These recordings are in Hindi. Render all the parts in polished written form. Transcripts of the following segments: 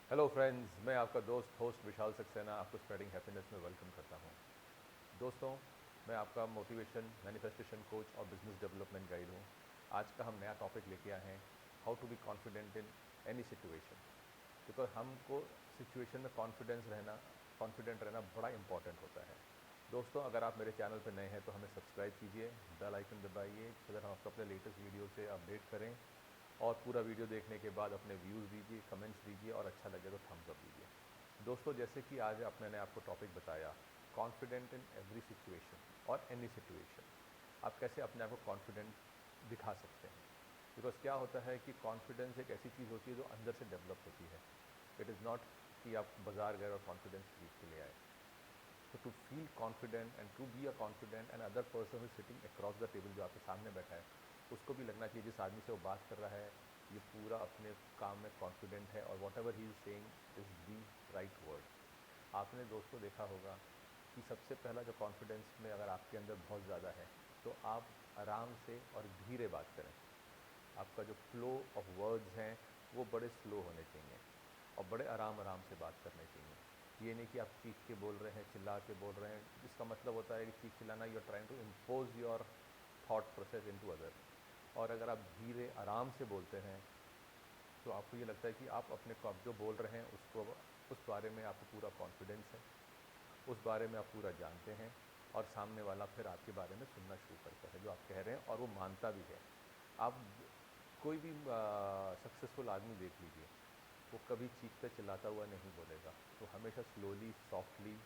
हेलो फ्रेंड्स, मैं आपका दोस्त होस्ट विशाल सक्सेना आपको स्प्रेडिंग हैप्पीनेस में वेलकम करता हूं। दोस्तों, मैं आपका मोटिवेशन, मैनिफेस्टेशन कोच और बिजनेस डेवलपमेंट गाइड हूं। आज का हम नया टॉपिक लेके आए हैं, how to be confident in any situation. Because हमको सिचुएशन में कॉन्फिडेंट रहना बड़ा इंपॉर्टेंट होता है। दोस्तों, अगर आप मेरे चैनल पर नए हैं तो हमें सब्सक्राइब कीजिए, बेल आइकन दबाइए सो दैट हम आपको अपने लेटेस्ट वीडियो से अपडेट करें। और पूरा वीडियो देखने के बाद अपने व्यूज़ दीजिए, कमेंट्स दीजिए और अच्छा लगे तो थम्स अप दीजिए। दोस्तों, जैसे कि आज मैंने आपको टॉपिक बताया, कॉन्फिडेंट इन एवरी सिचुएशन और एनी सिचुएशन। आप कैसे अपने आप को कॉन्फिडेंट दिखा सकते हैं। बिकॉज क्या होता है कि कॉन्फिडेंस एक ऐसी चीज़ होती है जो अंदर से डेवलप होती है। इट इज़ नॉट कि आप बाजार गए और कॉन्फिडेंस खरीद के ले आए। तो to feel confident and to be a confident and other person is sitting across the table, जो आपके सामने बैठा है, उसको भी लगना चाहिए जिस आदमी से वो बात कर रहा है ये पूरा अपने काम में कॉन्फिडेंट है और what ever he is saying is the right word. आपने दोस्तों देखा होगा कि सबसे पहला जो कॉन्फिडेंस में अगर आपके अंदर बहुत ज़्यादा है तो आप आराम से और धीरे बात करें। आपका जो फ्लो ऑफ वर्ड्स हैं वो बड़े स्लो होने चाहिए और बड़े आराम आराम से बात करने चाहिए। ये नहीं कि आप चीख के बोल रहे हैं, चिल्ला के बोल रहे हैं। इसका मतलब होता है कि चीख चिल्लाना, you are trying to impose your thought process into other. और अगर आप धीरे आराम से बोलते हैं तो आपको ये लगता है कि आप अपने को आप जो बोल रहे हैं उसको, उस बारे में आपको पूरा कॉन्फिडेंस है, उस बारे में आप पूरा जानते हैं और सामने वाला फिर आपके बारे में सुनना शुरू करता है जो आप कह रहे हैं और वो मानता भी है। आप कोई भी सक्सेसफुल आदमी देख लीजिए, वो कभी चीखता चिल्लाता हुआ नहीं बोलेगा। वो हमेशा स्लोली, सॉफ्टली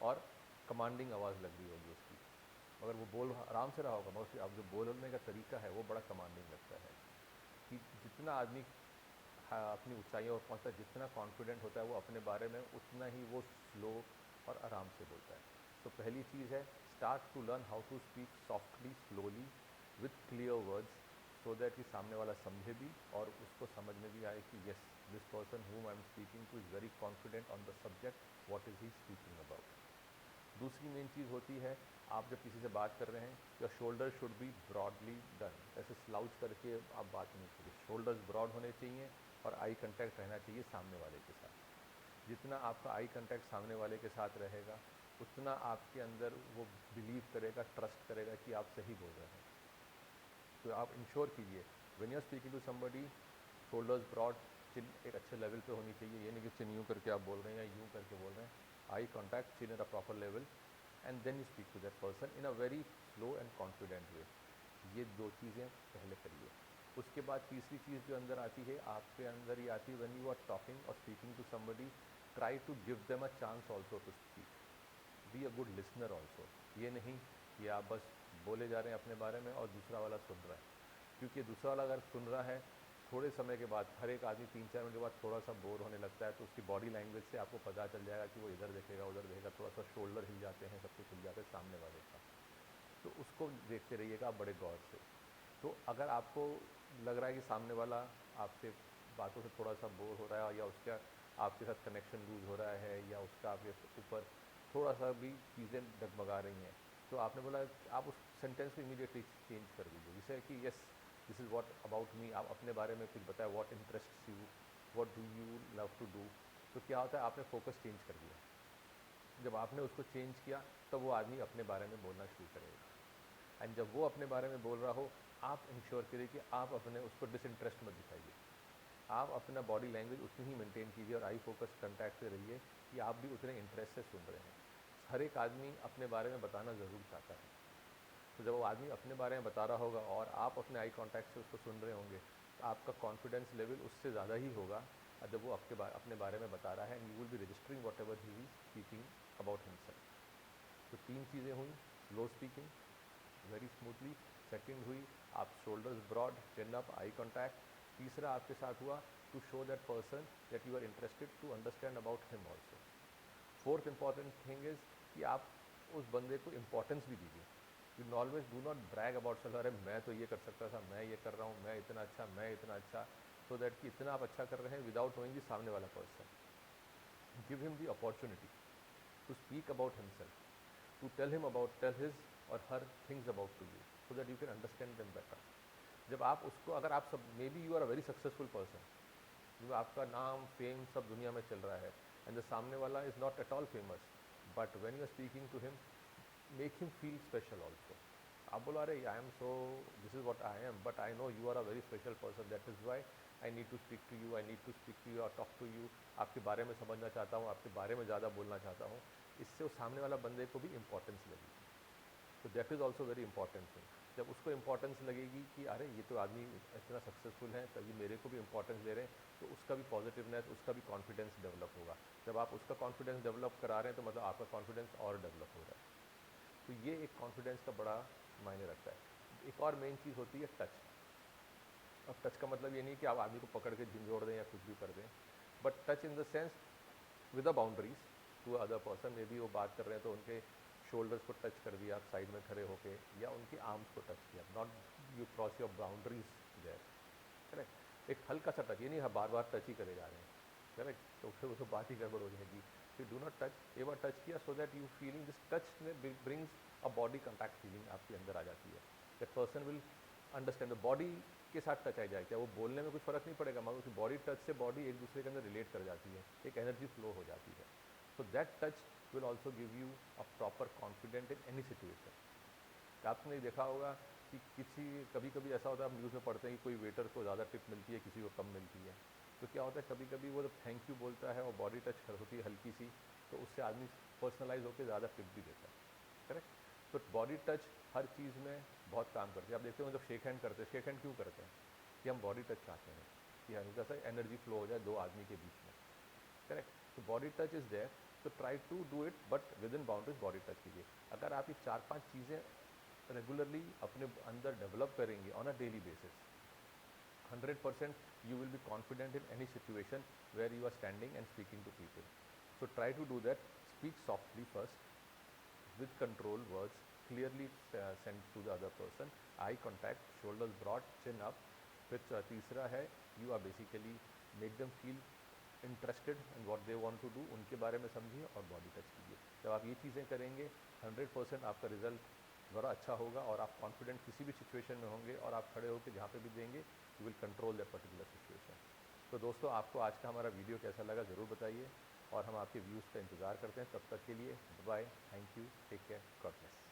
और कमांडिंग आवाज़ लग रही होगी उसकी, मगर वो बोल आराम से रहा होगा, मगर उसकी अब जो बोलने का तरीका है वो बड़ा कमांडिंग लगता है। कि जितना आदमी अपनी ऊंचाइयों पर पहुंचता है, जितना कॉन्फिडेंट होता है वो अपने बारे में, उतना ही वो स्लो और आराम से बोलता है। तो पहली चीज़ है, start to learn how to speak softly, slowly, with clear words, so that कि सामने वाला समझे भी और उसको समझ में भी आए कि yes, this person whom I am speaking two is very confident on the subject, what is he speaking about. दूसरी मेन चीज़ होती है, आप जब किसी से बात कर रहे हैं, your shoulder should be broadly done. ऐसे स्लाउच करके आप बात नहीं कीजिए, शोल्डर्स ब्रॉड होने चाहिए और आई कांटेक्ट रहना चाहिए सामने वाले के साथ। जितना आपका आई कांटेक्ट सामने वाले के साथ रहेगा, उतना आपके अंदर वो बिलीव करेगा, ट्रस्ट करेगा कि आप सही बोल रहे हैं। तो आप इंश्योर कीजिए, when you are speaking to somebody, shoulders broad, chin एक अच्छे लेवल पे होनी चाहिए। ये नहीं कि चिन यूँ करके आप बोल रहे हैं या यूँ करके बोल रहे हैं। Eye contact, chin at a proper level, and then you speak to that person in a very slow and confident way. ये दो चीज़ें पहले करिए। उसके बाद तीसरी चीज़ जो अंदर आती है, आपके अंदर ये आती है, व्हेन यू आर टॉकिंग और speaking to somebody, try to give them a chance also to speak. Be a good listener also. ये नहीं कि आप बस बोले जा रहे हैं अपने बारे में और दूसरा वाला सुन रहा है। क्योंकि दूसरा वाला अगर सुन रहा है, थोड़े समय के बाद हर एक आदमी 3-4 मिनट के बाद थोड़ा सा बोर होने लगता है, तो उसकी बॉडी लैंग्वेज से आपको पता चल जाएगा कि वो इधर देखेगा, उधर देखेगा, थोड़ा सा शोल्डर हिल जाते हैं, सब कुछ हिल जाता है सामने वाले का। तो उसको देखते रहिएगा आप बड़े गौर से। तो अगर आपको लग रहा है कि सामने वाला आपसे बातों से थोड़ा सा बोर हो रहा है या उसका आपके साथ कनेक्शन लूज़ हो रहा है या उसका आपके ऊपर थोड़ा सा भी चीज़ें डगमगा रही हैं, तो आपने बोला आप उस सेंटेंस को इमीडिएटली चेंज कर दीजिए, जिससे कि yes, this is what about me. आप अपने बारे में कुछ बताएं, what interests you, what do you love to do. तो क्या होता है, आपने फोकस चेंज कर दिया। जब आपने उसको चेंज किया, तब वो आदमी अपने बारे में बोलना शुरू करेगा। एंड जब वो अपने बारे में बोल रहा हो, आप इंश्योर करिए कि आप अपने उसको डिसइंटरेस्ट मत दिखाइए। आप अपना बॉडी लैंग्वेज उतनी ही मेंटेन कीजिए और आई फोकस कंटैक्ट से रहिए कि आप भी उतने इंटरेस्ट से सुन रहे हैं। हर एक आदमी अपने बारे में बताना ज़रूर चाहता है। तो जब वो आदमी अपने बारे में बता रहा होगा और आप अपने आई कांटेक्ट से उसको सुन रहे होंगे, तो आपका कॉन्फिडेंस लेवल उससे ज़्यादा ही होगा जब वो अपने बारे में बता रहा है। And you will be registering whatever he is speaking about himself. तो तीन चीज़ें हुई, slow speaking very smoothly. Second हुई, आप shoulders broad, chin up, eye contact. तीसरा आपके साथ हुआ, to show that person that you are interested to understand about him also. Fourth important thing is कि आप उस बंदे को इम्पोर्टेंस भी दीजिए। You always do not brag about self, अरे मैं तो ये कर सकता था, मैं ये कर रहा हूँ, मैं इतना अच्छा, मैं इतना अच्छा। सो दैट कि इतना आप अच्छा कर रहे हैं विदाउट नोइंग दी सामने वाला पर्सन। Give him the opportunity to speak about himself, to tell him about, tell his or her things about to you, so that you can understand them better. जब आप उसको, अगर आप सब, maybe you are a very successful person, जो आपका नाम फेम सब दुनिया में चल रहा है, एंड द सामने वाला is not at all famous, but when you are speaking to him, make him feel special also. आप बोला अरे I am so, this is what I am, but I know you are a very special person, that is why I need to speak to you, I need to speak to you और टॉक टू यू। आपके बारे में समझना चाहता हूँ, आपके बारे में ज़्यादा बोलना चाहता हूँ। इससे उस सामने वाला बंदे को भी इंपॉर्टेंस लगेगी। तो that is also very important thing. जब उसको इंपॉर्टेंस लगेगी कि अरे ये तो आदमी इतना सक्सेसफुल है, तभी मेरे को भी इंपॉर्टेंस दे रहे हैं, तो उसका भी पॉजिटिवनेस, उसका भी कॉन्फिडेंस डेवलप होगा। जब आप उसका कॉन्फिडेंस डेवलप करा रहे हैं, तो मतलब आपका कॉन्फिडेंस और डेवलप हो रहा है। तो ये एक कॉन्फिडेंस का बड़ा मायने रखता है। एक और मेन चीज़ होती है टच। अब टच का मतलब ये नहीं कि आप आदमी को पकड़ के झिंझोड़ दें या कुछ भी कर दें, but touch in the sense with the boundaries to other person. Maybe वो बात कर रहे हैं तो उनके शोल्डर्स को टच कर दिया आप साइड में खड़े होके, या उनके आर्म्स को टच किया, not you cross your boundaries there, correct. एक हल्का सा टच, ये नहीं बार बार टच ही करे जा रहे हैं, करेक्ट, तो फिर वो तो बात ही गड़बड़ हो जाएगी। तो डू नॉट टच, एक बार टच किया so that you feeling this touch में brings a body contact feeling आपके अंदर आ जाती है। That person will understand the body के साथ टच आ जाए, क्या वो बोलने में कुछ फ़र्क नहीं पड़ेगा, मगर उसकी बॉडी टच से बॉडी एक दूसरे के अंदर रिलेट कर जाती है, एक एनर्जी फ्लो हो जाती है। So that touch will also give you a proper confident in any situation. आपने देखा होगा कि किसी कभी कभी ऐसा होता है, आप न्यूज़ में पढ़ते हैं कि कोई वेटर को ज़्यादा टिप मिलती है, किसी को कम मिलती है। तो क्या होता है, कभी कभी वो जब थैंक यू बोलता है और बॉडी टच होती है हल्की सी, तो उससे आदमी पर्सनलाइज होकर ज़्यादा टिप भी देता है, करेक्ट। तो बॉडी टच हर चीज़ में बहुत काम करती है। आप देखते हो जब शेक हैंड करते हैं, शेक हैंड क्यों करते हैं, कि हम बॉडी टच चाहते हैं, कि हल्का सा एनर्जी फ्लो हो जाए दो आदमी के बीच में, करेक्ट। तो बॉडी टच इज़ देयर, तो try to do it but within boundaries body touch कीजिए। अगर आप ये 4-5 चीज़ें रेगुलरली अपने अंदर डेवलप करेंगे on a daily basis, 100% you will be confident in any situation where you are standing and speaking to people. So try to do that. Speak softly first, with control words, clearly send to the other person, eye contact, shoulders broad, chin up. फिर तीसरा है, you are basically make them feel interested in what they want to do, उनके बारे में समझिए और बॉडी टच कीजिए। जब आप ये चीज़ें करेंगे, 100% आपका रिजल्ट बड़ा अच्छा होगा और आप कॉन्फिडेंट किसी भी सिचुएशन में होंगे, और आप खड़े होकर जहाँ पे भी देंगे, you will control that particular situation. तो दोस्तों, आपको आज का हमारा वीडियो कैसा लगा ज़रूर बताइए, और हम आपके व्यूज़ का इंतज़ार करते हैं। तब तक के लिए bye, thank you, take care, God bless.